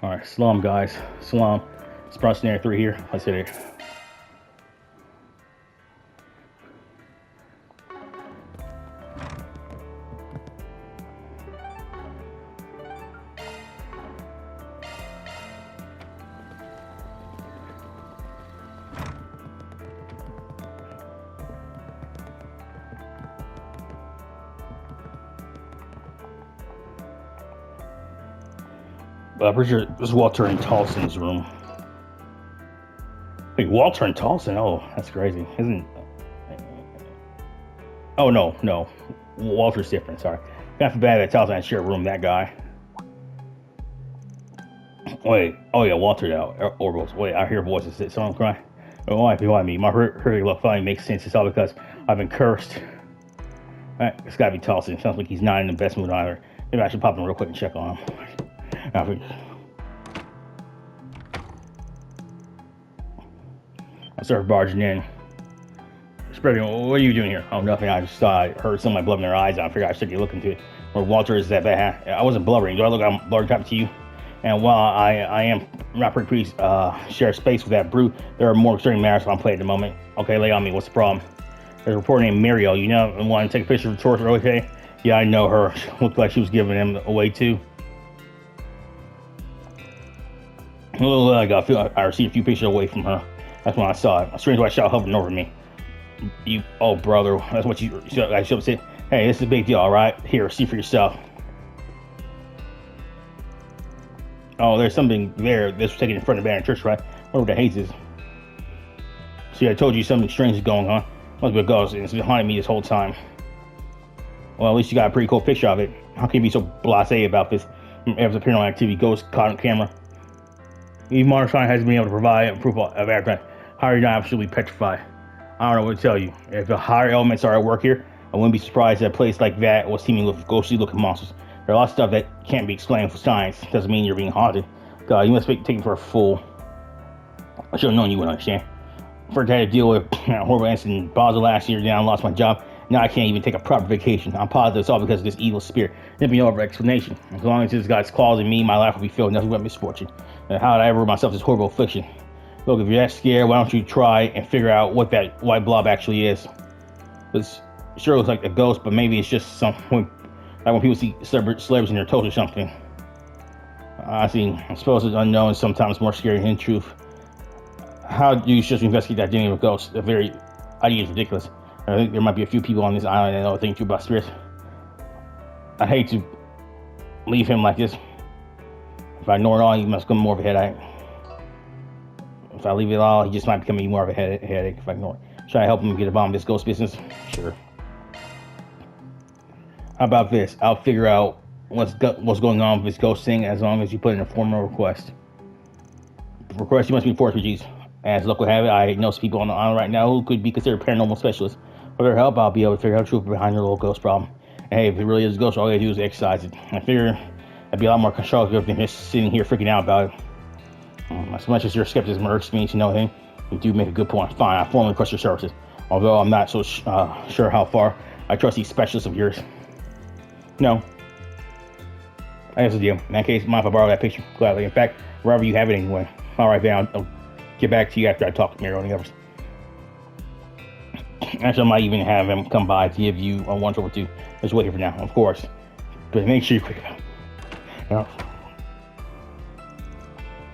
All right, Slum, guys. Slum. Sprung Snare 3 here. Let's hit it. But I'm pretty sure this is Walter and Tolson's room. Wait, Walter and Tolson? Oh, that's crazy. Isn't... Oh, no. Walter's different, sorry. Kind of bad that Tolson had to share a room with that guy. Wait, oh yeah, Walter now. Orbals. Wait, I hear voices. Is someone crying? Oh, why behind me? My hurry look finally makes sense. It's all because I've been cursed. Alright, it's gotta be Tolson. Sounds like he's not in the best mood either. Maybe I should pop in real quick and check on him. I started barging in. Spreading, what are you doing here? Oh, nothing. I just thought I heard some of my blood in their eyes. I figured I should get looking to it. Where Walter is that bad. I wasn't blubbering. Do I look like I'm blubbering type to you? And while I am not pretty pleased share space with that brute, there are more extreme matters I'm playing at the moment. Okay, lay on me. What's the problem? There's a reporter named Muriel. You know, and want to take a picture of the torture, okay? Yeah, I know her. She looked like she was giving him away too. I received a few pictures away from her. That's when I saw it. A strange white shadow hovering over me. Oh brother, that's what I should have said. Hey, this is a big deal, all right? Here, see for yourself. Oh, there's something there. This was taken in front of the Banner Church, right? Whatever the haze is. See, I told you something strange is going on. Must be a ghost, and it's behind me this whole time. Well, at least you got a pretty cool picture of it. How can you be so blasé about this? There's a paranormal activity, ghost caught on camera. Even modern science hasn't been able to provide proof of Arkride. How are you not absolutely petrified? I don't know what to tell you. If the higher elements are at work here, I wouldn't be surprised that a place like that was teeming with ghostly looking monsters. There are lots of stuff that can't be explained with science. Doesn't mean you're being haunted. God, you must be taken for a fool. I should have known you would understand. First I had to deal with a horrible incident in Basel last year, then I lost my job. Now I can't even take a proper vacation. I'm positive it's all because of this evil spirit. There'll be no other explanation. As long as this guy's claws in me, my life will be filled with nothing but misfortune. And how did I ever myself this horrible affliction? Look, if you're that scared, why don't you try and figure out what that white blob actually is? It sure looks like a ghost, but maybe it's just something like when people see celebrities in their toes or something. I suppose it's unknown is sometimes more scary than truth. How do you just investigate that dealing with ghosts? The very idea is ridiculous. I think there might be a few people on this island that know a thing too about spirits. I hate to leave him like this. If I ignore it all, he must become more of a headache. If I leave it all, he just might become even more of a headache if I ignore it. Should I help him get a bomb in this ghost business? Sure. How about this? I'll figure out what's going on with this ghost thing as long as you put in a formal request. The request you must be forced, refugees. As luck would have it, I know some people on the island right now who could be considered paranormal specialists. With their help, I'll be able to figure out the truth behind your little ghost problem. And hey, if it really is a ghost, all you gotta do is exercise it. I figure I'd be a lot more constructive than just sitting here freaking out about it. As much as your skepticism irks me to know him, you do make a good point. Fine, I formally request your services. Although I'm not so sure how far I trust these specialists of yours. No. I guess it's you. In that case, mind if I borrow that picture? Gladly. In fact, wherever you have it anyway. Alright, then I'll get back to you after I talk to Muriel and the others. Actually, I might even have him come by to give you a once over two. Just wait here for now, of course. But make sure you're quick about it. You know?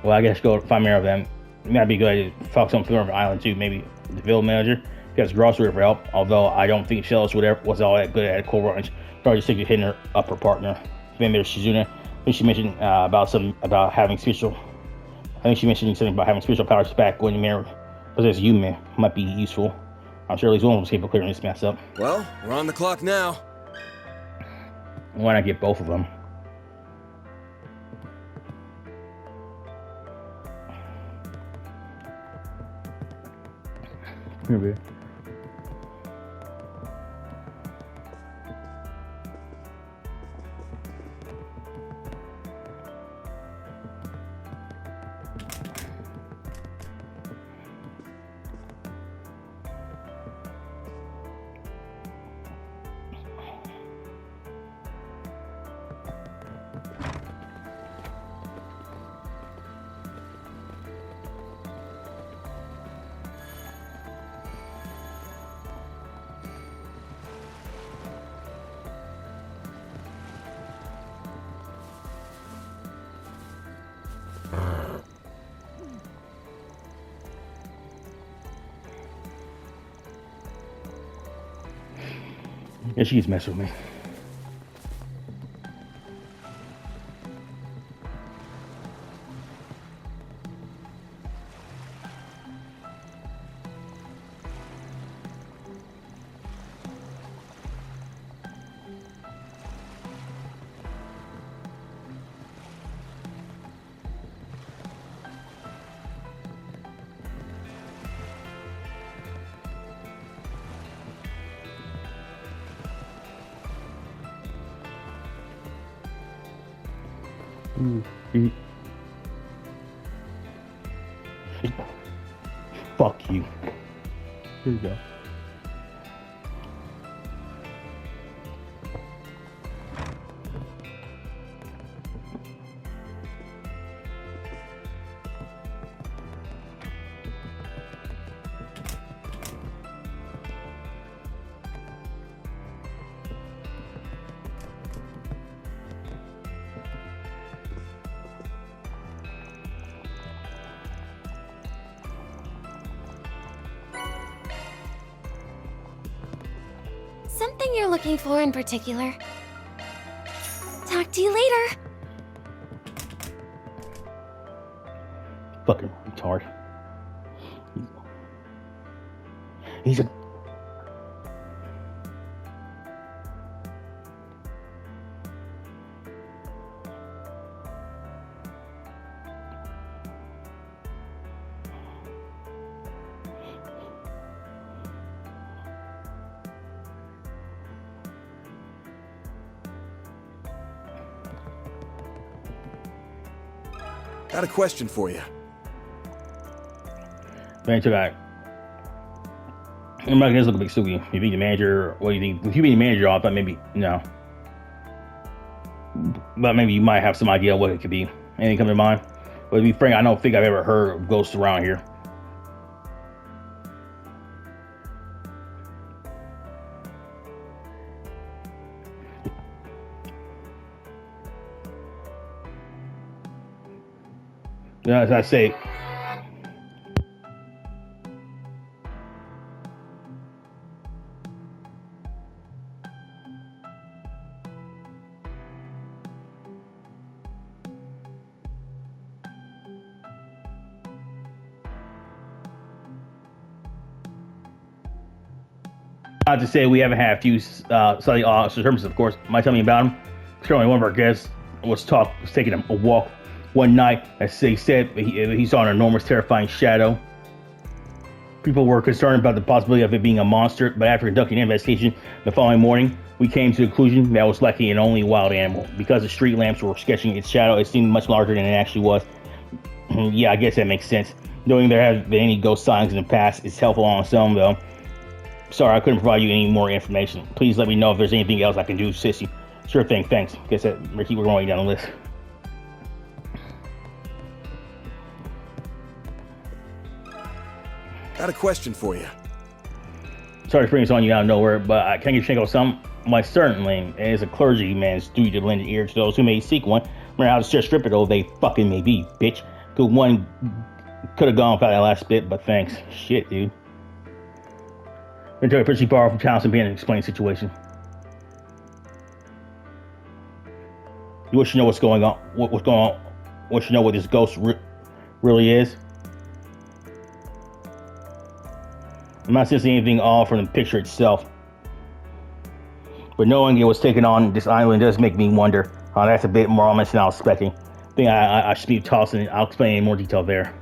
Well, I guess go find Muriel then. It might be good idea to talk something over the island too. Maybe the village manager. Because grocery for help. Although I don't think Shellis was all that good at Cold Ranch. Probably just hitting her up her partner. Then there's Shizuna. I think she mentioned about having spiritual. I think she mentioned something about having spiritual powers back when you marry. Possess human might be useful. I'm sure at least one was capable of clearing this mess up. Well, we're on the clock now. Why not get both of them? Here we go. Yeah, she's messing with me. Fuck you. Here you go. Something you're looking for in particular? Talk to you later. Fucking retard. He's a... Got a question for you. Man, so guy. I'm not gonna look a big Sugi. You think the manager, what do you think? If you be the manager, I thought maybe, no. But maybe you might have some idea what it could be. Anything come to mind? But to be frank, I don't think I've ever heard of ghosts around here. Yeah, as I say, not to say we haven't had a few slightly odd circumstances, of course. Might tell me about them. Certainly, one of our guests was taking a walk one night, as they said, he saw an enormous, terrifying shadow. People were concerned about the possibility of it being a monster, but after conducting an investigation the following morning, we came to the conclusion that it was likely an only wild animal. Because the street lamps were sketching its shadow, it seemed much larger than it actually was. Yeah, I guess that makes sense. Knowing there have been any ghost sightings in the past is helpful on its own, though. Sorry, I couldn't provide you any more information. Please let me know if there's anything else I can do, sissy. Sure thing, thanks. Guess that, Ricky, we're going down the list. Got a question for you. Sorry to bring this on you out of nowhere, but I can you check out some? Why, certainly, it is a clergyman's duty to lend an ear to those who may seek one. No matter how strip-it-all they fucking may be, bitch. Good one could have gone without that last bit, but thanks. Shit, dude. We're going to pretty far from Townsend being to explain the situation. You wish to know what's going on? What's going on? Wish to know what this ghost really is? I'm not sensing anything odd from the picture itself. But knowing it was taken on this island does make me wonder. That's a bit more ominous than I was expecting. I think I should be tossing it. I'll explain in more detail there.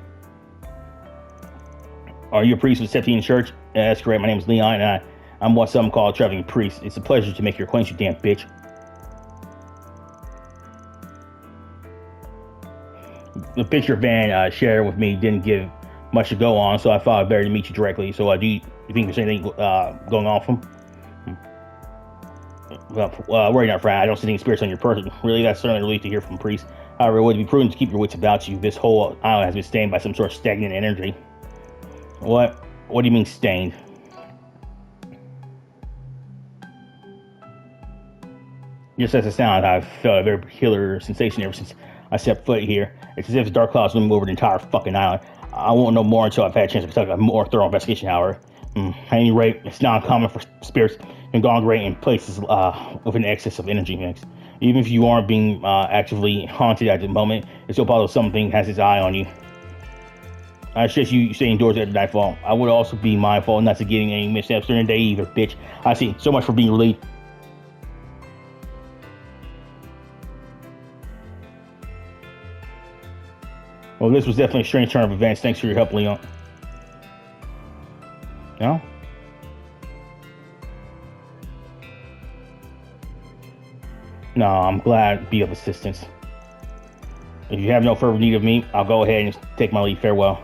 Are you a priest of the Septine Church? Yeah, that's correct. My name is Leon, and I'm what some call a traveling priest. It's a pleasure to make your acquaintance, you damn bitch. The picture Van shared with me didn't give much to go on, so I thought I'd better meet you directly. So do you think there's anything going on from? Well, worry not, Fran. I don't see any spirits on your person. Really, that's certainly a relief to hear from priests. However, it would be prudent to keep your wits about you. This whole island has been stained by some sort of stagnant energy. What? What do you mean stained? Just as it sounded, I've felt a very peculiar sensation ever since I stepped foot here. It's as if the dark clouds looming over the entire fucking island. I won't know more until I've had a chance to conduct a more thorough investigation, however. At any rate, it's not uncommon for spirits conglomerate in places with an excess of energy mix. Even if you aren't being actively haunted at the moment, it's still possible something has its eye on you. I suggest you stay indoors at nightfall. I would also be mindful not to getting any missteps during the day either, bitch. I see. So much for being relieved. Well, this was definitely a strange turn of events. Thanks for your help, Leon. No? No, I'm glad to be of assistance. If you have no further need of me, I'll go ahead and take my leave. Farewell.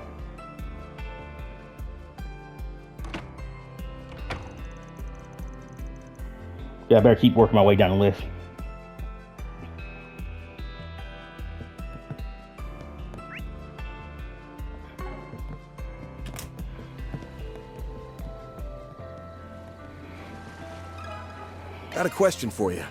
Yeah, I better keep working my way down the list. Got a question for you.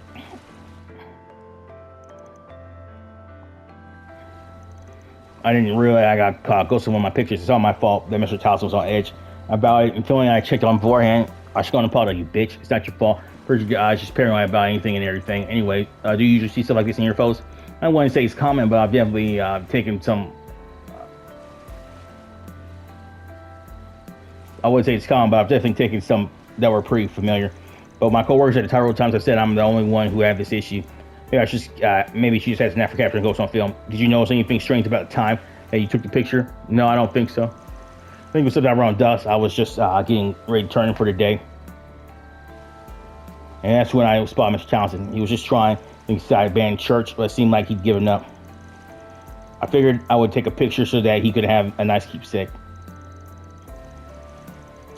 I didn't realize I got caught ghosting one of my pictures. It's all my fault that Mr. Towson was on edge about it. Until I checked on beforehand, I should go on apologize, you bitch. It's not your fault. Heard your eyes just paranoid about anything and everything. Anyway, do you usually see stuff like this in your photos? I don't want to say it's common, but I've definitely taken some. I wouldn't say it's common, but I've definitely taken some that were pretty familiar. But my coworkers at the Tyro Times have said I'm the only one who had this issue. Maybe she just has an African capturing ghost on film. Did you notice anything strange about the time that you took the picture? No, I don't think so. I think it was sometime around dusk. I was just getting ready to turn in for the day. And that's when I spotted Mr. Townsend. He was just trying inside abandoned church, but it seemed like he'd given up. I figured I would take a picture so that he could have a nice keepsake.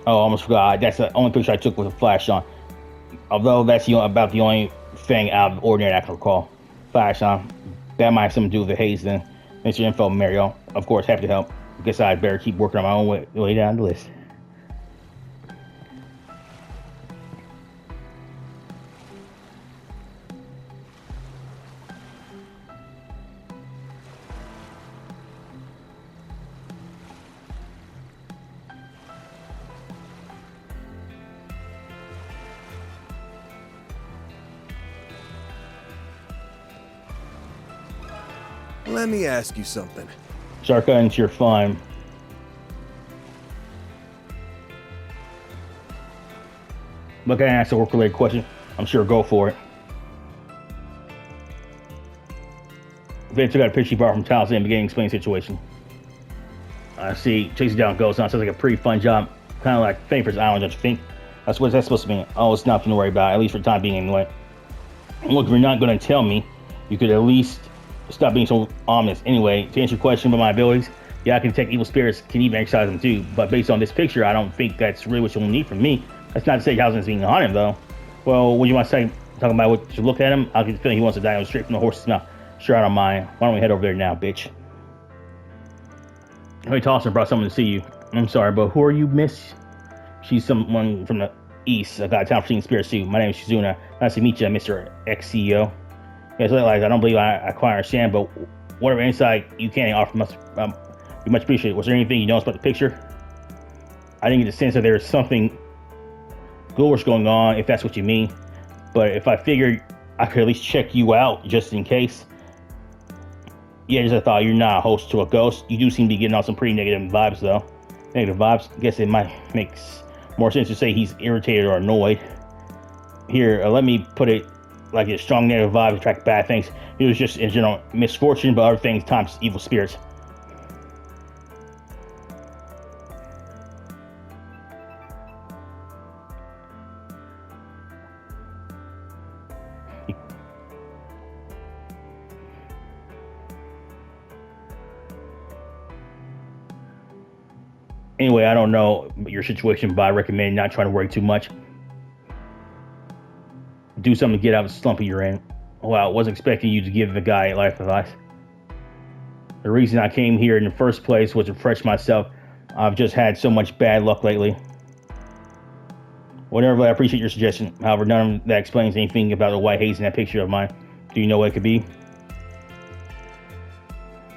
Oh, I almost forgot. That's the only picture I took with a flash on. Although that's about the only thing out of the ordinary I can recall. Flash on. That might have something to do with the haze then. Thanks for your info, Mario. Of course, happy to help. Guess I'd better keep working on my own way down the list. Let me ask you something. Start cutting into your fun. But can I ask a work-related question? I'm sure go for it. Vince got a picture he brought from Towson and began to explain the situation. I see. Chasing down ghosts sounds like a pretty fun job. Kind of like Favors Island, don't you think? That's what that's supposed to mean. Oh, it's nothing to worry about, at least for the time being anyway. Look, if you're not going to tell me, you could at least stop being so ominous. Anyway, to answer your question about my abilities, yeah, I can detect evil spirits, can even exercise them too. But based on this picture, I don't think that's really what you'll need from me. That's not to say Towson's being on him, though. Well, what do you want to say? Talking about what you look at him? I get the feeling he wants to die straight from the horse's mouth. Sure, I don't mind. Why don't we head over there now, bitch? Hey, Towson brought someone to see you. I'm sorry, but who are you, miss? She's someone from the east. I got a town for seeing spirit suit. My name is Shizuna. Nice to meet you, Mr. Ex-CEO. Yes, I don't believe I quite understand, but whatever insight you can offer must be much appreciated. Was there anything you noticed about the picture? I didn't get the sense that there was something ghoulish going on, if that's what you mean. But if I figured I could at least check you out just in case. Yeah, just I thought you're not a host to a ghost. You do seem to be getting on some pretty negative vibes, though. Negative vibes? I guess it might make more sense to say he's irritated or annoyed. Here, let me put it like his strong negative vibes attract bad things. It was just in general misfortune, but other things times evil spirits. Anyway, I don't know your situation, but I recommend not trying to worry too much. Do something to get out of the slump you're in. Well, I wasn't expecting you to give the guy life advice. The reason I came here in the first place was to refresh myself. I've just had so much bad luck lately. Whatever, I appreciate your suggestion. However, none of that explains anything about the white haze in that picture of mine. Do you know what it could be?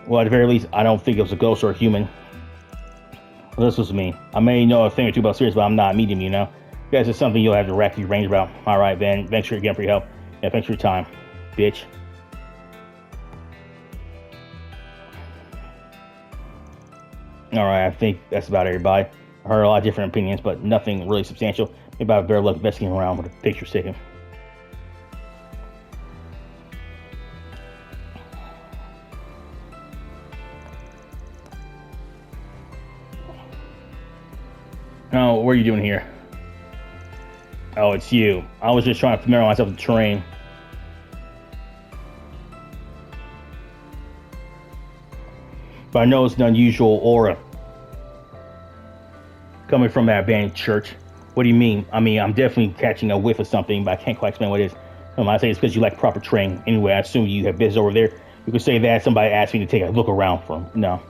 Well, at the very least, I don't think it was a ghost or a human. Well, this was me. I may know a thing or two about spirits, but I'm not a medium, you know. Guess it's something you'll have to rack your brains about. Alright, Ben. Thanks again for your help. Yeah, thanks for your time, bitch. Alright, I think that's about everybody. I heard a lot of different opinions, but nothing really substantial. Maybe I better luck investigating around with a picture taken. Oh, what are you doing here? Oh, it's you. I was just trying to familiarize myself with the terrain. But I noticed an unusual aura coming from that abandoned church. What do you mean? I mean, I'm definitely catching a whiff of something, but I can't quite explain what it is. I say it's because you lack proper training. Anyway, I assume you have business over there. You could say that somebody asked me to take a look around for them. No.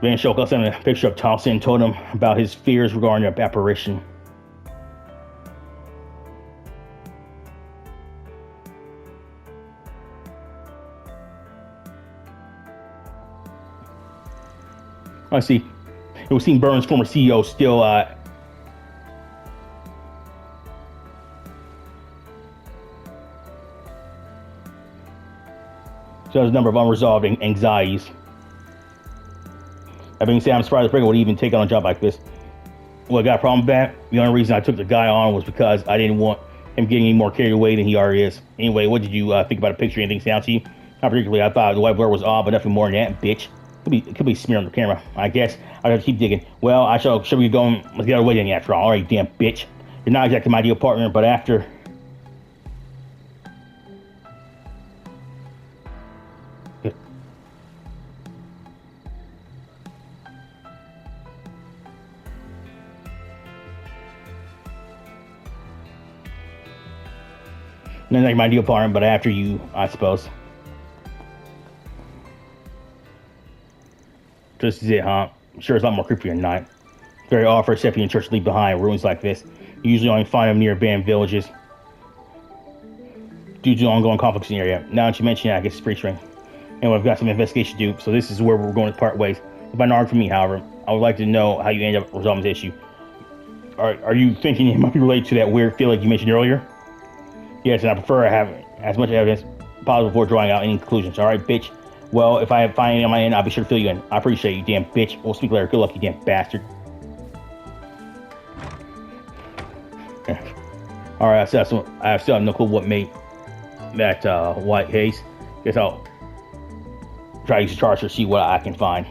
Van Shoka sent a picture of Thompson and told him about his fears regarding the apparition. I see. It was seen Burns' former CEO still so there's a number of unresolved anxieties. That being said, I'm surprised Brigham would even take on a job like this. Well, I got a problem with that. The only reason I took the guy on was because I didn't want him getting any more carried away than he already is. Anyway, what did you think about the picture? Anything sound to you? Not particularly. I thought the white blur was odd, but nothing more than that, bitch. It could be smeared on the camera. I guess I have to keep digging. Well, I shall be going. Let's get away then after all. All right, damn bitch. You're not exactly my ideal partner, but after. Not like my ideal partner, but after you, I suppose. This is it, huh? Sure, it's a lot more creepy than night. Very odd for a Sephian church to leave behind ruins like this. You usually only find them near abandoned villages due to ongoing conflicts in the area. Now that you mention it, I guess it's pretty strange. Anyway, I've got some investigation to do, so this is where we're going to part ways. If not hard for me, however, I would like to know how you end up resolving this issue. Are you thinking it might be related to that weird feeling you mentioned earlier? Yes, and I prefer to have as much evidence possible before drawing out any conclusions. All right, bitch. Well, if I find any on my end, I'll be sure to fill you in. I appreciate you, damn bitch. We'll speak later. Good luck, you damn bastard. All right, I still have no clue what made that white haze. Guess I'll try to use the charge to see what I can find.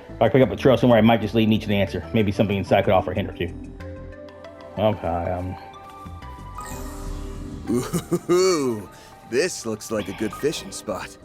If I pick up a trail somewhere, I might just lead me to the answer. Maybe something inside could offer a hint or two. Okay. Ooh, this looks like a good fishing spot.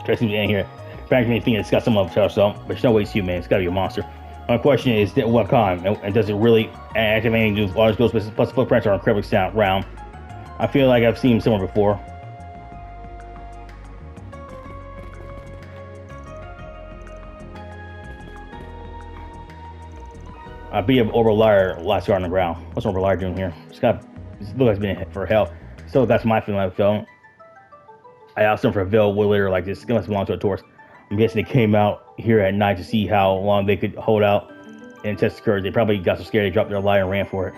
Seems to end here. Frankly, anything to discuss some of it, so but there's no way it's you, man. It's gotta be a monster. My question is, what kind? And does it really activate anything to do with large ghost plus footprints are incredibly sound round? I feel like I've seen him somewhere before. I'd be an orbital liar last year on the ground. What's an orbital liar doing here? This looks like it's been hit for hell. So that's my feeling of the film. I asked them for a veil later like this. It must belong to a tourist. I'm guessing they came out here at night to see how long they could hold out and test the courage. They probably got so scared they dropped their light and ran for it.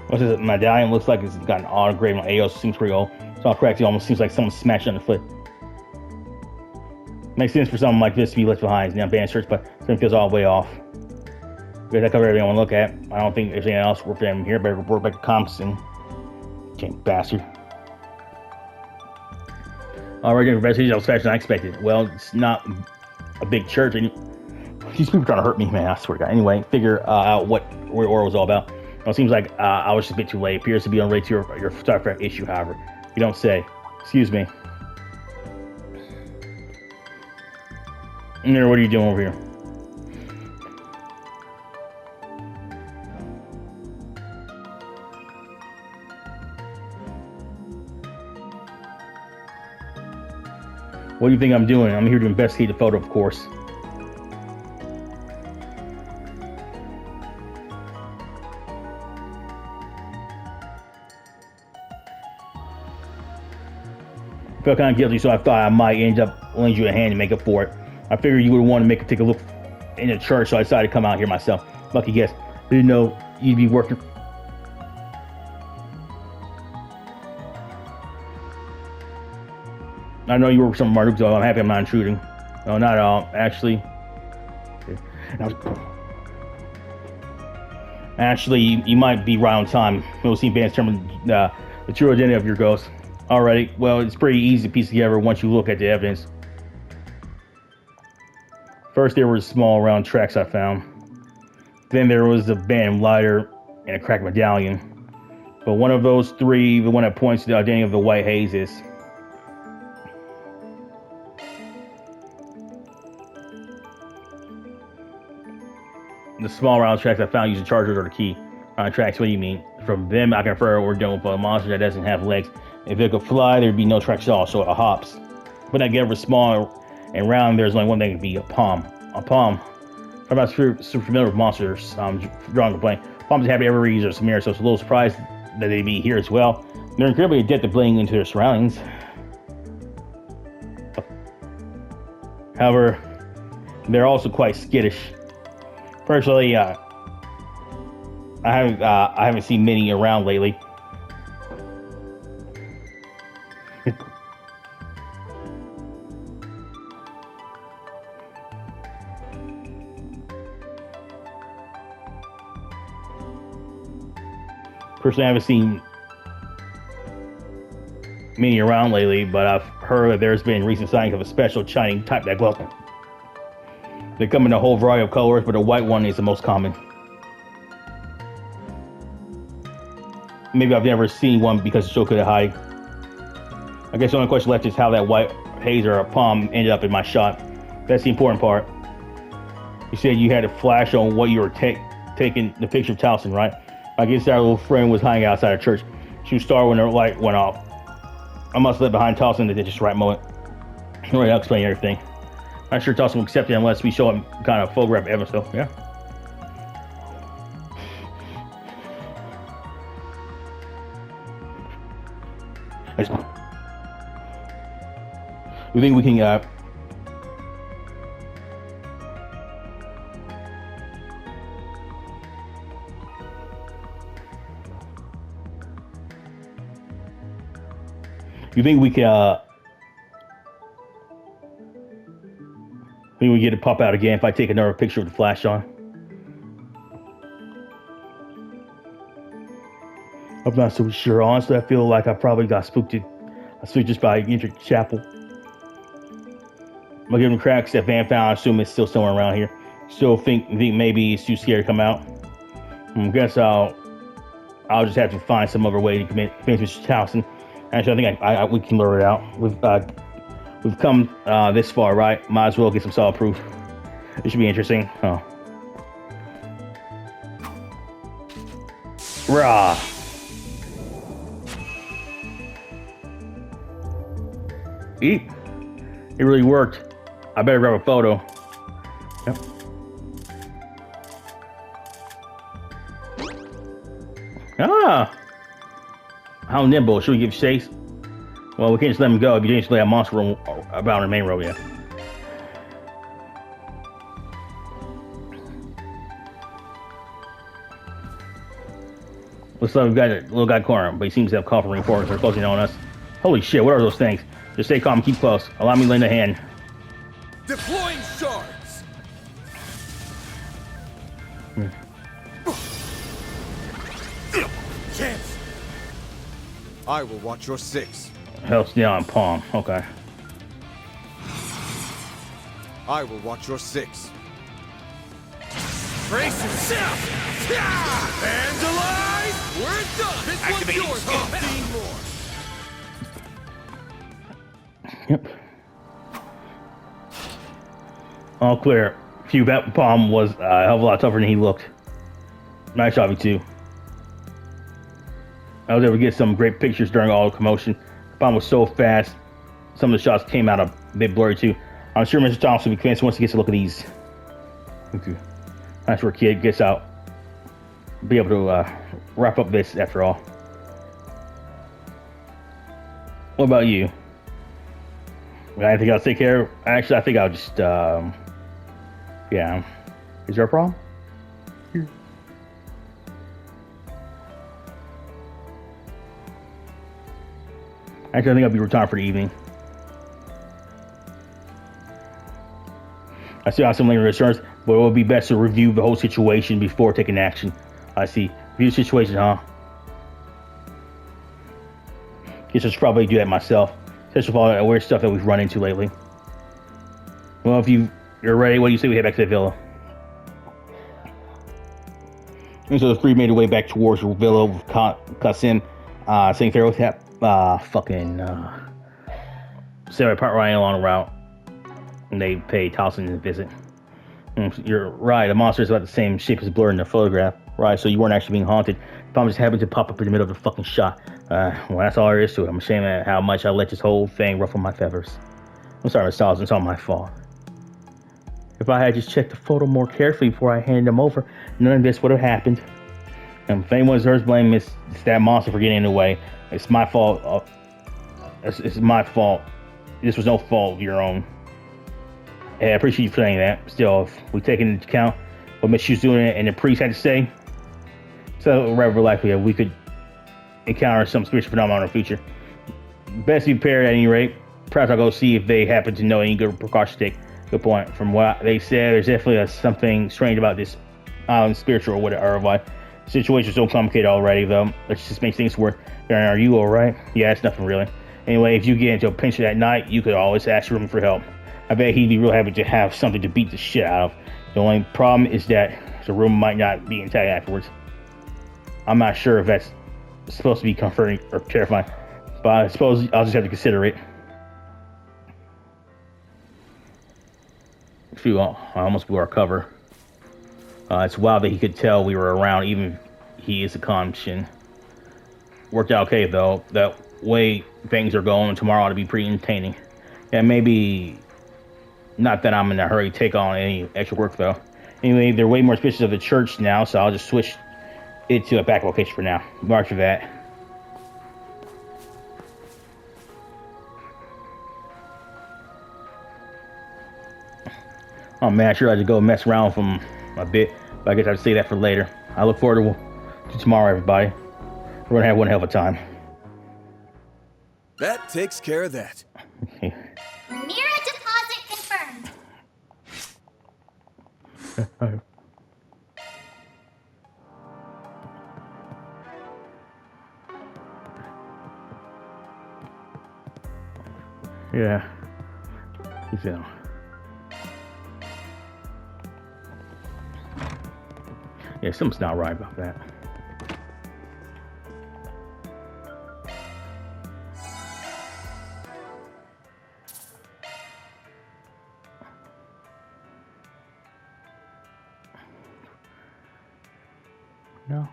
What's this medallion? Looks like it's got an autograph on AO. Seems pretty old. It's all cracked. It almost seems like someone smashed it on the foot. Makes sense for something like this to be left behind. It's now banned search, but something feels all the way off. Guess I covered everything I want to look at. I don't think there's anything else worth them here. Better report back to Compson. Can't bastard. Alright, investigation was faster than I expected. Well, it's not a big church. And these people are trying to hurt me, man. I swear to God. Anyway, figure out what Aura was all about. Well, it seems like I was just a bit too late. It appears to be on way to your StarCraft issue, however. You don't say. Excuse me. What are you doing over here? What do you think I'm doing? I'm here to investigate the photo, of course. I felt kind of guilty, so I thought I might end up lending you a hand to make up for it. I figured you would want to take a look in the church, so I decided to come out here myself. Lucky guess. Didn't know you'd be working. I know you work with some Marduk, so I'm happy I'm not intruding. No, not at all. Actually, you might be right on time. We'll see bands determine the true identity of your ghost. Alrighty, well, it's pretty easy to piece together once you look at the evidence. First, there were small round tracks I found. Then there was a band lighter and a cracked medallion. But one of those three, the one that points to the identity of the white haze is. The small round tracks I found using chargers or the key. Round tracks, what do you mean? From them, I can infer we're dealing with a monster that doesn't have legs. If it could fly, there'd be no tracks at all, so it hops. But I get small and round, there's only one thing to be a palm. A palm. I'm not super familiar with monsters. I'm drawing a blank. Palms have every user of mirror, so it's a little surprised that they'd be here as well. They're incredibly adept at blending into their surroundings. However, they're also quite skittish. Personally, I haven't seen many around lately. Personally, I haven't seen many around lately, but I've heard that there's been recent sightings of a special shining type that glows. They come in a whole variety of colors, but the white one is the most common. Maybe I've never seen one because it's so good at hiding. I guess the only question left is how that white haze or a palm ended up in my shot. That's the important part. You said you had a flash on what you were taking the picture of Towson, right? I guess our little friend was hiding outside the church. She was startled when her light went off. I must have left behind Towson at just the right moment. Alright, I'll explain everything. I'm sure Towson will accept it unless we show him kind of photograph evidence, though. Yeah. You think we can, You think we can, think we get it pop out again if I take another picture with the flash on? I'm not so sure. Honestly, I feel like I probably got spooked just by entering the chapel. I'm giving cracks that Van found. I assume it's still somewhere around here. Still think maybe it's too scared to come out. I guess I'll just have to find some other way to finish Mr. Towson. Actually, I think we can lure it out. We've come this far, right? Might as well get some solid proof. It should be interesting. Oh. Rah! Eat. It really worked. I better grab a photo. Yep. Ah! How nimble. Should we give chase? Well, we can't just let him go. If you didn't let a monster roam about on the main road yet. Looks like we've got a little guy corner, but he seems to have call for reinforcements. They're closing in on us. Holy shit, what are those things? Just stay calm, keep close. Allow me to lend a hand. Deploying shards. Chance. I will watch your 6. Helps down palm. Okay. I will watch your 6. Brace yourself! Vandalize! We're done! This one's yours, huh? 15 more! Yep. All clear. Phew, that palm was a hell of a lot tougher than he looked. Nice job, you two. I was able to get some great pictures during all the commotion. The palm was so fast. Some of the shots came out a bit blurry too. I'm sure Mr. Thompson will be convinced once he gets a look at these. Okay. That's where kid gets out. Be able to wrap up this after all. What about you? Got anything else to take care of? Actually, I think I'll just, yeah. Is there a problem? Here. Actually, I think I'll be retired for the evening. I still have some lingering concerns, but it would be best to review the whole situation before taking action. I see. Review the situation, huh? Guess I should probably do that myself. Especially with all that weird stuff that we've run into lately. Well, if you're ready, what do you say we head back to the villa? And so the three made their way back towards the villa with Qasim, saying Pharaoh kept Sarah part riding along the route. And they paid Towson a visit. You're right, the monster is about the same shape as Blur in the photograph. Right, so you weren't actually being haunted. The bomb just happened to pop up in the middle of the fucking shot. Well, that's all there is to it. I'm ashamed at how much I let this whole thing ruffle my feathers. I'm sorry, Miss Towson, it's all my fault. If I had just checked the photo more carefully before I handed them over, none of this would have happened. And if anyone's hers blame, it's that monster for getting in the way. It's my fault. It's my fault. This was no fault of your own. Yeah, I appreciate you saying that. Still, if we take into account what Miss Shu's doing and the priest had to say, so rather likely that we could encounter some spiritual phenomenon in the future. Best be prepared at any rate. Perhaps I'll go see if they happen to know any good precautions to take. Good point. From what they said, there's definitely something strange about this island, spiritual or whatever. The situation's so complicated already, though. Let's just make things work. Are you alright? Yeah, it's nothing really. Anyway, if you get into a pinch that night, you could always ask Ruben for help. I bet he'd be real happy to have something to beat the shit out of. The only problem is that the room might not be intact afterwards. I'm not sure if that's supposed to be comforting or terrifying, but I suppose I'll just have to consider it. Phew, I almost blew our cover. It's wild that he could tell we were around, even if he is a conscience. Worked out okay, though. That way things are going, tomorrow ought to be pretty entertaining. Yeah, maybe not that I'm in a hurry to take on any extra work, though. Anyway, they're way more suspicious of the church now, so I'll just switch it to a back location for now. Mark for that. Oh man, I sure like to go mess around with them a bit, but I guess I'd say that for later. I look forward to tomorrow, everybody. We're gonna have one hell of a time. That takes care of that. Mira deposit confirmed. Yeah. So. Yeah, something's not right about that. No.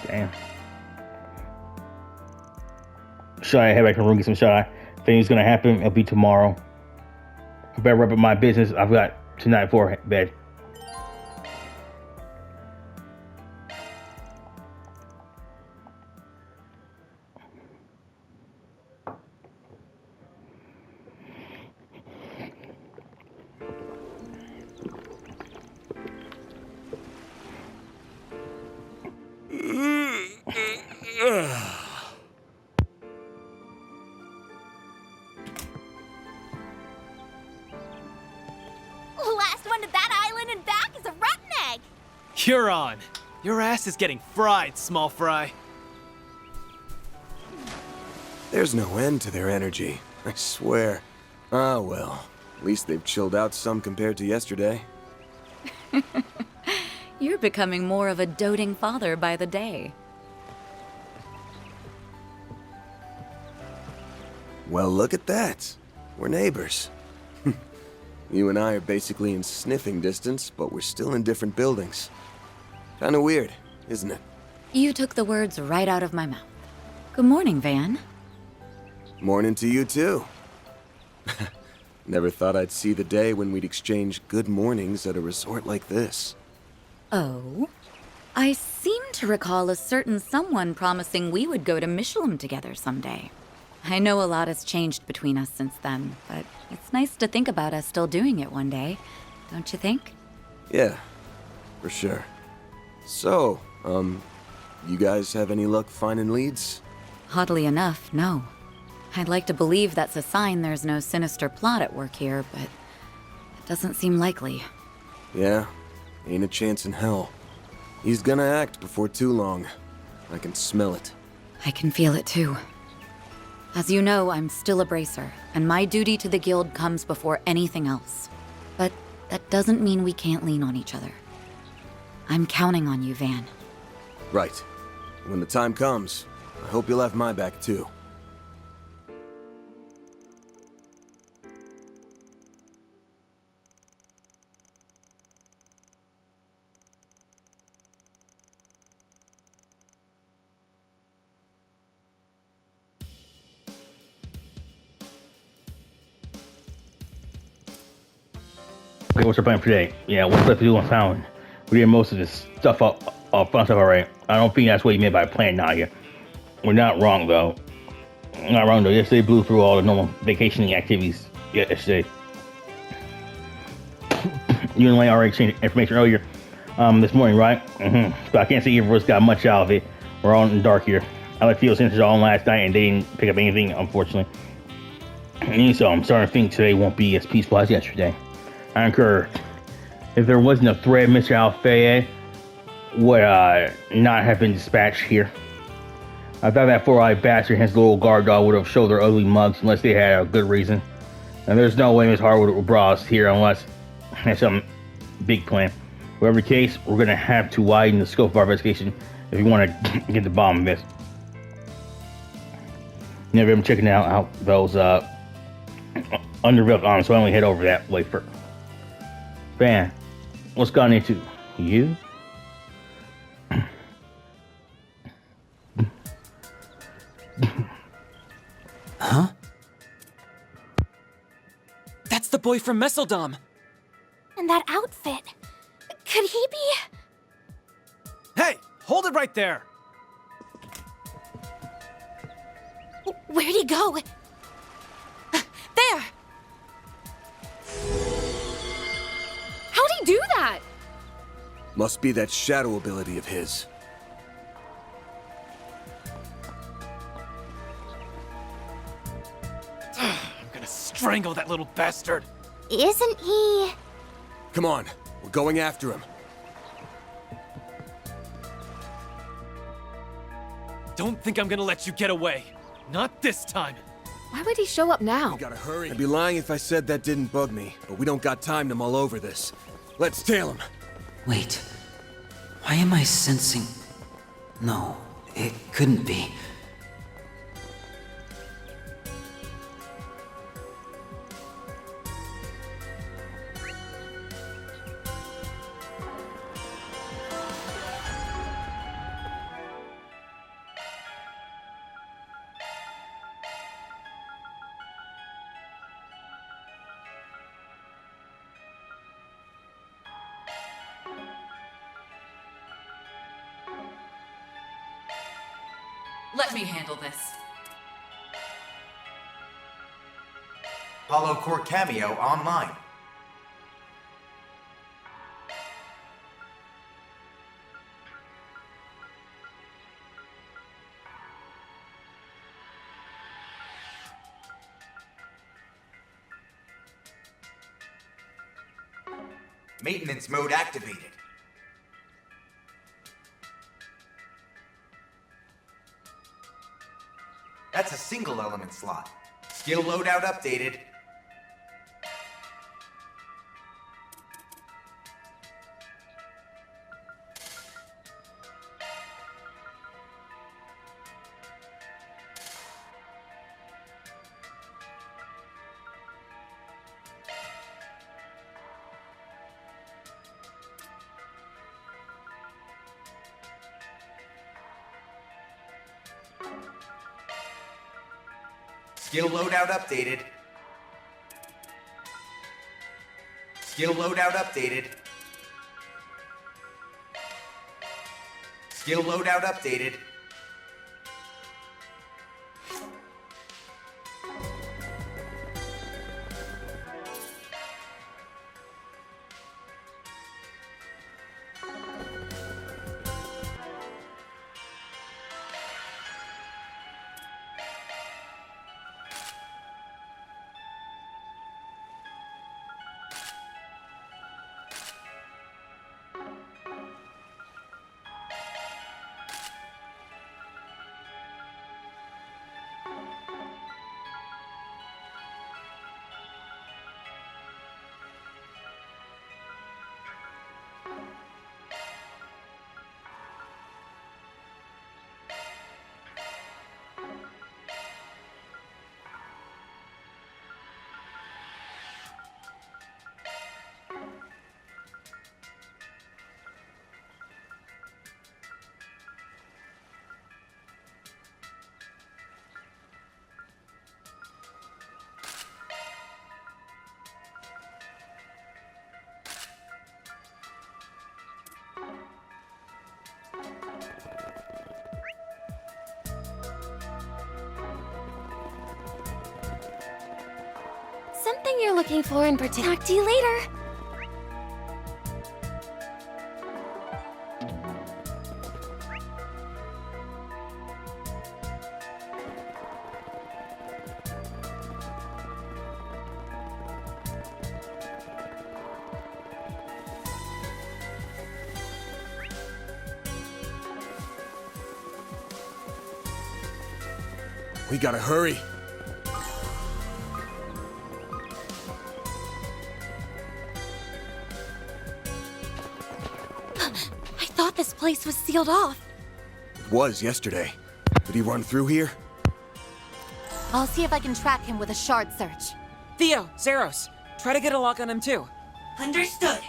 Damn. Should I head back to the room, get some shut eye? If anything's gonna happen, it'll be tomorrow. I better wrap up my business. I've got tonight for bed. You're on. Your ass is getting fried, small fry. There's no end to their energy, I swear. Ah, well. At least they've chilled out some compared to yesterday. You're becoming more of a doting father by the day. Well, look at that. We're neighbors. You and I are basically in sniffing distance, but we're still in different buildings. Kinda weird, isn't it? You took the words right out of my mouth. Good morning, Van. Morning to you, too. Never thought I'd see the day when we'd exchange good mornings at a resort like this. Oh? I seem to recall a certain someone promising we would go to Michelin together someday. I know a lot has changed between us since then, but it's nice to think about us still doing it one day, don't you think? Yeah, for sure. So, you guys have any luck finding leads? Oddly enough, no. I'd like to believe that's a sign there's no sinister plot at work here, but it doesn't seem likely. Yeah, ain't a chance in hell. He's gonna act before too long. I can smell it. I can feel it too. As you know, I'm still a bracer, and my duty to the guild comes before anything else. But that doesn't mean we can't lean on each other. I'm counting on you, Van. Right. When the time comes, I hope you'll have my back too. Okay, what's our plan for today? Yeah, what's left to do on Fallon? We did most of this stuff up, fun stuff alright. I don't think that's what you meant by plan, Nadia. We're not wrong, though. Not wrong, though. Yesterday blew through all the normal vacationing activities yesterday. You and Lane already exchanged information earlier this morning, right? But I can't say either of us got much out of it. We're all in the dark here. I let Theo send it on last night, and they didn't pick up anything, unfortunately. And so I'm starting to think today won't be as peaceful as yesterday. I concur. If there wasn't a threat, Mr. Alfea would not have been dispatched here. I thought that four-eyed bastard and his little guard dog would have showed their ugly mugs unless they had a good reason. And there's no way Miss Harwood will brought us here unless there's some big plan. Whatever the case, we're going to have to widen the scope of our investigation if we want to get the bottom of this. Never been checking out those underdeveloped arms, so I only head over that way first. Van, what's gone into you? Huh? That's the boy from Messeldom. And that outfit. Could he be? Hey, hold it right there. Where'd he go? There! How'd he do that? Must be that shadow ability of his. I'm gonna strangle that little bastard. Isn't he? Come on, we're going after him. Don't think I'm gonna let you get away. Not this time. Why would he show up now? We gotta hurry. I'd be lying if I said that didn't bug me, but we don't got time to mull over this. Let's tail him. Wait. Why am I sensing... No, it couldn't be. Let me handle this. Hollow Core Cameo online. Maintenance mode activated. That's a single element slot. Skill loadout updated. Skill loadout updated. Skill loadout updated. Skill loadout updated. Something you're looking for in particular. Talk to you later. We gotta hurry. I thought this place was sealed off. It was yesterday. Did he run through here? I'll see if I can track him with a shard search. Theo, Zeros, try to get a lock on him too. Understood.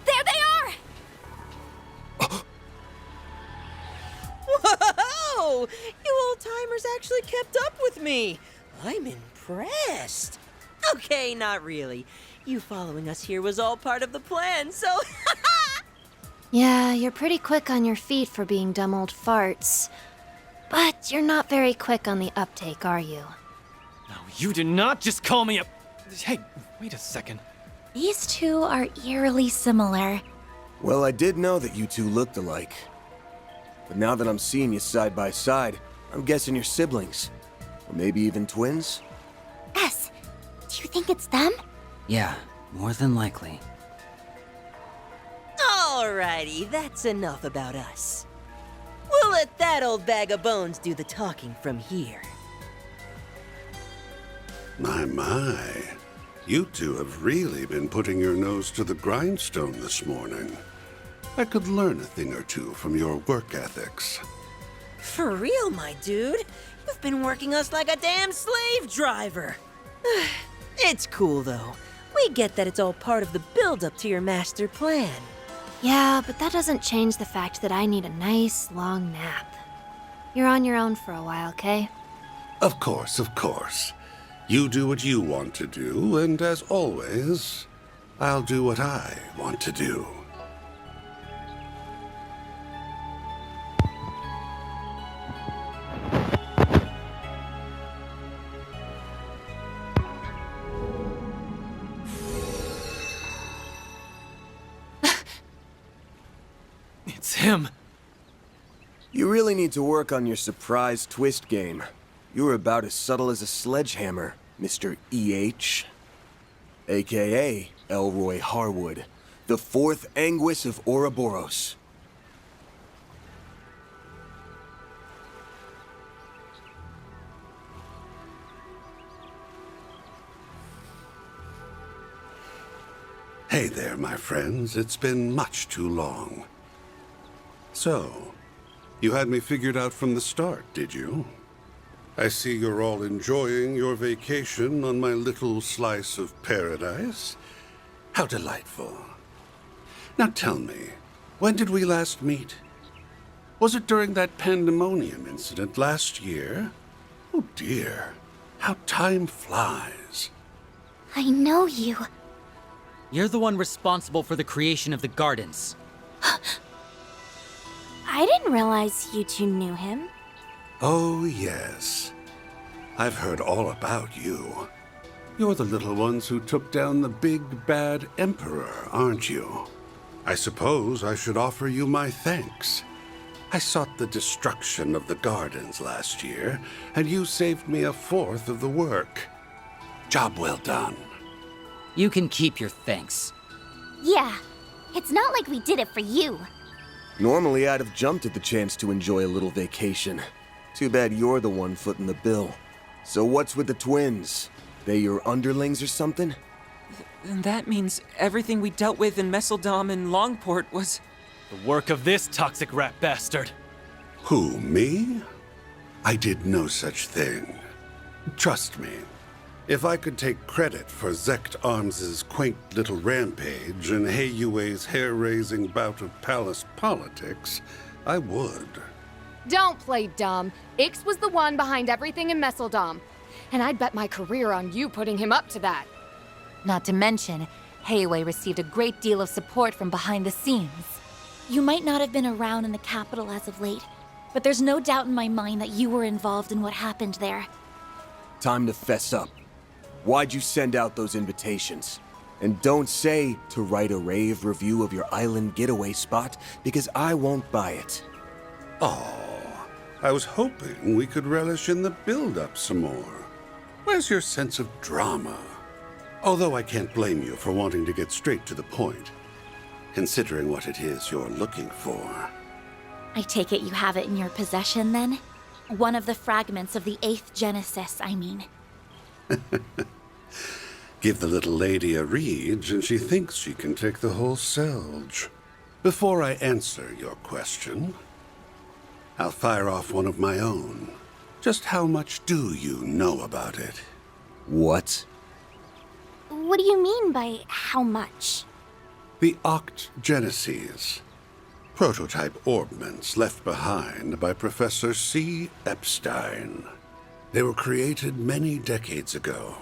There they are! Whoa! You old-timers actually kept up with me. I'm impressed. Okay, not really. You following us here was all part of the plan, so... Yeah, you're pretty quick on your feet for being dumb old farts. But you're not very quick on the uptake, are you? No, you did not just call me a... Hey, wait a second. These two are eerily similar. Well, I did know that you two looked alike. But now that I'm seeing you side by side, I'm guessing you're siblings. Or maybe even twins? S, do you think it's them? Yeah, more than likely. Alrighty, that's enough about us. We'll let that old bag of bones do the talking from here. My. You two have really been putting your nose to the grindstone this morning. I could learn a thing or two from your work ethics. For real, my dude. You've been working us like a damn slave driver. It's cool, though. We get that it's all part of the build-up to your master plan. Yeah, but that doesn't change the fact that I need a nice, long nap. You're on your own for a while, okay? Of course. You do what you want to do, and as always, I'll do what I want to do. him. You really need to work on your surprise twist game. You're about as subtle as a sledgehammer, Mr. E.H. AKA Elroy Harwood, the fourth Anguis of Ouroboros. Hey there, my friends. It's been much too long. So, you had me figured out from the start, did you? I see you're all enjoying your vacation on my little slice of paradise. How delightful. Now tell me, when did we last meet? Was it during that Pandemonium incident last year? Oh dear, how time flies. I know you. You're the one responsible for the creation of the gardens. I didn't realize you two knew him. Oh, yes. I've heard all about you. You're the little ones who took down the big, bad Emperor, aren't you? I suppose I should offer you my thanks. I sought the destruction of the gardens last year, and you saved me a fourth of the work. Job well done. You can keep your thanks. Yeah, it's not like we did it for you. Normally, I'd have jumped at the chance to enjoy a little vacation. Too bad you're the one footing the bill. So what's with the twins? They your underlings or something? Then that means everything we dealt with in Messeldom and Longport was... The work of this toxic rat bastard. Who, me? I did no such thing. Trust me. If I could take credit for Zect Arms's quaint little rampage and Heiyue's hair-raising bout of palace politics, I would. Don't play dumb. Ix was the one behind everything in Messeldom. And I'd bet my career on you putting him up to that. Not to mention, Heiyue received a great deal of support from behind the scenes. You might not have been around in the capital as of late, but there's no doubt in my mind that you were involved in what happened there. Time to fess up. Why'd you send out those invitations? And don't say to write a rave review of your island getaway spot, because I won't buy it. Oh, I was hoping we could relish in the build-up some more. Where's your sense of drama? Although I can't blame you for wanting to get straight to the point, considering what it is you're looking for. I take it you have it in your possession, then? One of the fragments of the 8th Genesis, I mean. Give the little lady a reed, and she thinks she can take the whole Selge. Before I answer your question, I'll fire off one of my own. Just how much do you know about it? What? What do you mean by how much? The Oct Genesis. Prototype orbments left behind by Professor C. Epstein. They were created many decades ago,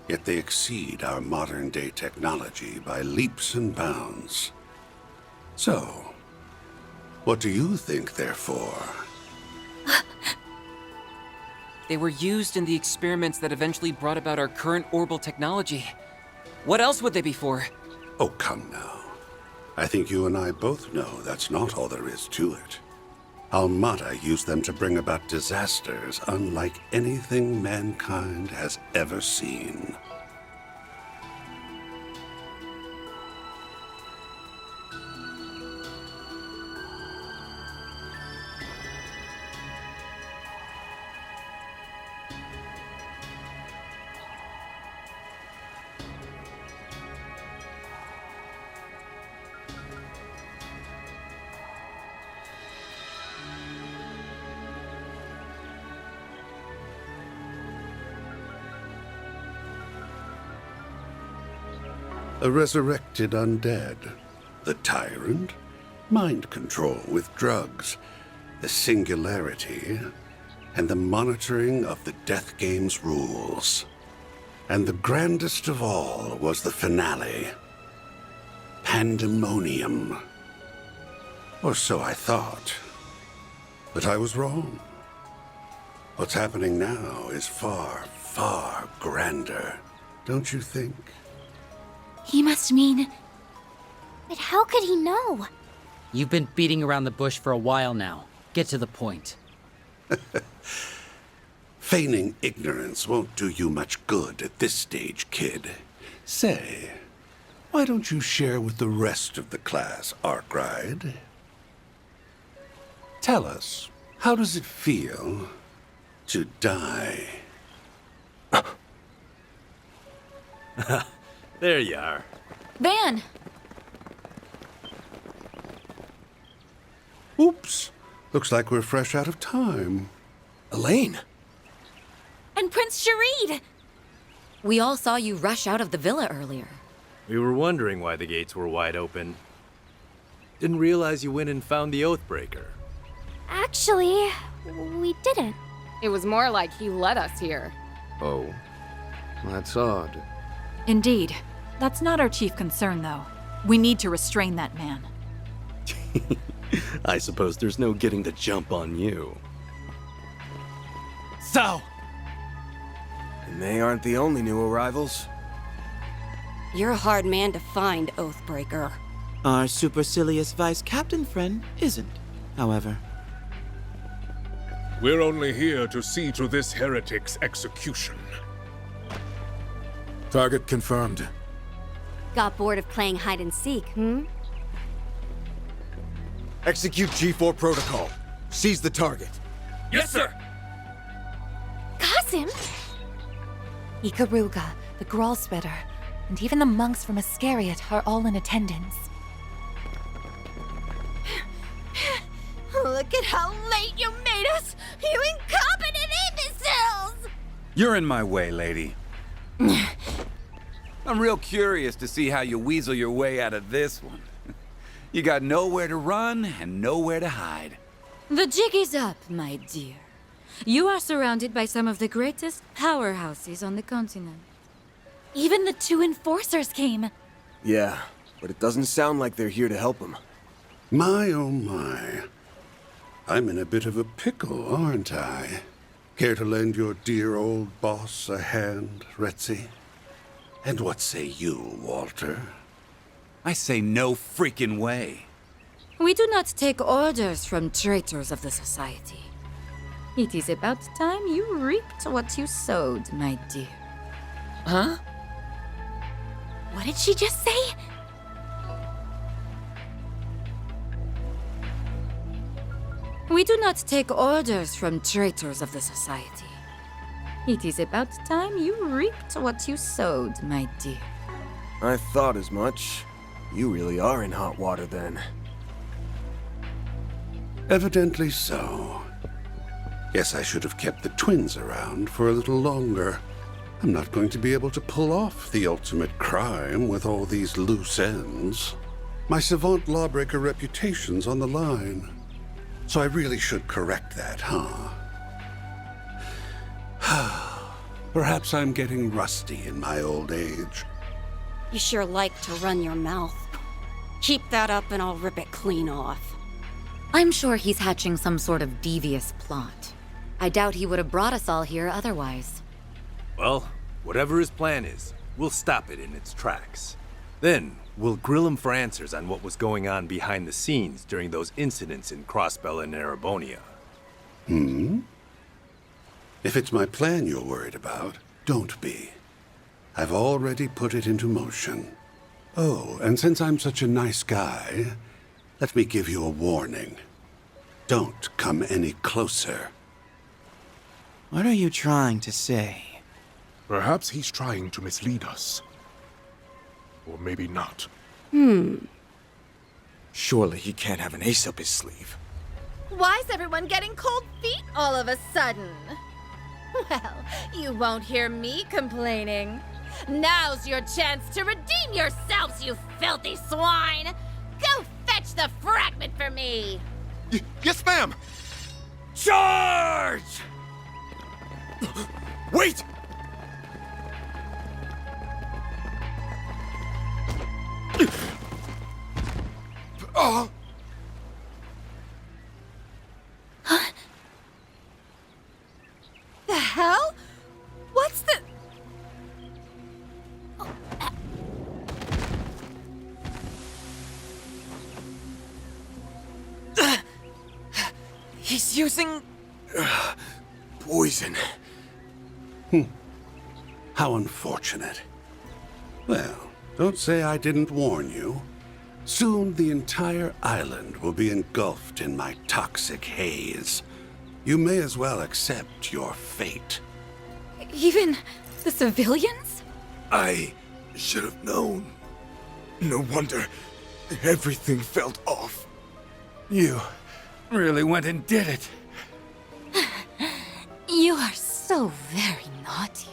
yet they exceed our modern-day technology by leaps and bounds. So, what do you think they're for? They were used in the experiments that eventually brought about our current orbital technology. What else would they be for? Oh, come now. I think you and I both know that's not all there is to it. Almada used them to bring about disasters unlike anything mankind has ever seen. A resurrected undead, the tyrant, mind control with drugs, the singularity, and the monitoring of the Death Game's rules. And the grandest of all was the finale, Pandemonium. Or so I thought. But I was wrong. What's happening now is far, far grander, don't you think? He must mean... But how could he know? You've been beating around the bush for a while now. Get to the point. Feigning ignorance won't do you much good at this stage, kid. Say, why don't you share with the rest of the class, Arkride? Tell us, how does it feel to die? There you are. Van! Oops. Looks like we're fresh out of time. Elaine! And Prince Sharid! We all saw you rush out of the villa earlier. We were wondering why the gates were wide open. Didn't realize you went and found the Oathbreaker. Actually, we didn't. It was more like he led us here. Oh, that's odd. Indeed. That's not our chief concern, though. We need to restrain that man. I suppose there's no getting the jump on you. So, And they aren't the only new arrivals. You're a hard man to find, Oathbreaker. Our supercilious vice captain friend isn't, however. We're only here to see to this heretic's execution. Target confirmed. Got bored of playing hide and seek, hmm? Execute G4 protocol. Seize the target. Yes, sir! Qasim! Ikaruga, the Gralspetter, and even the monks from Iscariot are all in attendance. Look at how late you made us, you incompetent imbeciles! You're in my way, lady. I'm real curious to see how you weasel your way out of this one. You got nowhere to run and nowhere to hide. The jig is up, my dear. You are surrounded by some of the greatest powerhouses on the continent. Even the 2 enforcers came. Yeah, but it doesn't sound like they're here to help him. My, oh my. I'm in a bit of a pickle, aren't I? Care to lend your dear old boss a hand, Retzi? And what say you, Walter? I say no freaking way. We do not take orders from traitors of the society. It is about time you reaped what you sowed, my dear. Huh? What did she just say? We do not take orders from traitors of the society. It is about time you reaped what you sowed, my dear. I thought as much. You really are in hot water then. Evidently so. Guess I should have kept the twins around for a little longer. I'm not going to be able to pull off the ultimate crime with all these loose ends. My savant lawbreaker reputation's on the line. So I really should correct that, huh? Perhaps I'm getting rusty in my old age. You sure like to run your mouth. Keep that up and I'll rip it clean off. I'm sure he's hatching some sort of devious plot. I doubt he would have brought us all here otherwise. Well, whatever his plan is, we'll stop it in its tracks. Then, we'll grill him for answers on what was going on behind the scenes during those incidents in Crossbell and Erebonia. Hmm? If it's my plan you're worried about, don't be. I've already put it into motion. Oh, and since I'm such a nice guy, let me give you a warning. Don't come any closer. What are you trying to say? Perhaps he's trying to mislead us. Or maybe not. Surely he can't have an ace up his sleeve. Why's everyone getting cold feet all of a sudden? Well, you won't hear me complaining. Now's your chance to redeem yourselves, you filthy swine! Go fetch the fragment for me! Yes, ma'am! Charge! Wait! Oh! The hell? What's the... He's using... Poison. How unfortunate. Well, don't say I didn't warn you. Soon the entire island will be engulfed in my toxic haze. You may as well accept your fate. Even the civilians? I should have known. No wonder everything felt off. You really went and did it. You are so very naughty.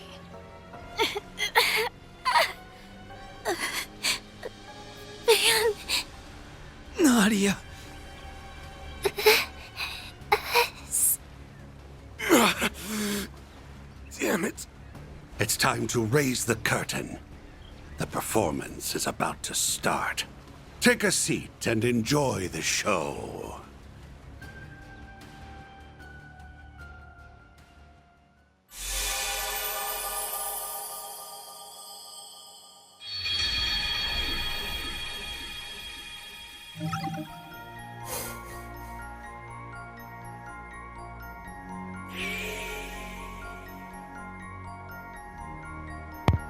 Van. Nadia. Damn it. It's time to raise the curtain. The performance is about to start. Take a seat and enjoy the show.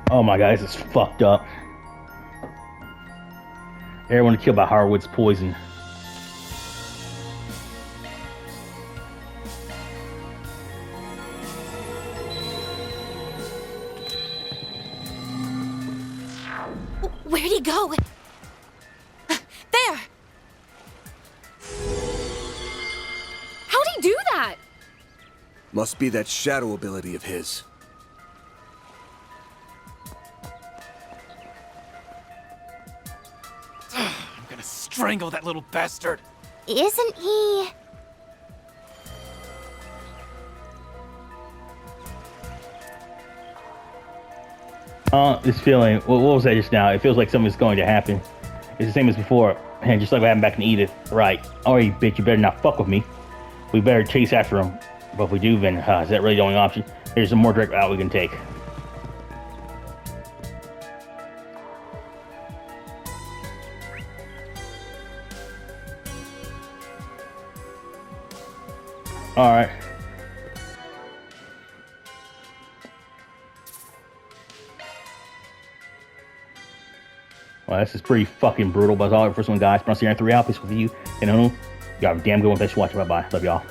Oh my god, this is fucked up. Everyone killed by Harwood's poison. Where'd he go? There! How'd he do that? Must be that shadow ability of his. I'm gonna strangle that little bastard. Isn't he? This feeling, what was that just now? It feels like something's going to happen. It's the same as before, and just like what happened back in Edith. Right. Alright, bitch, you better not fuck with me. We better chase after him. But if we do, then is that really the only option? There's some more direct route we can take. Alright. Well, this is pretty fucking brutal, but that's all for this one, guys. But I'll see you in 3 hours with you. And you have a damn good one. Thanks for watching. Bye-bye. Love y'all.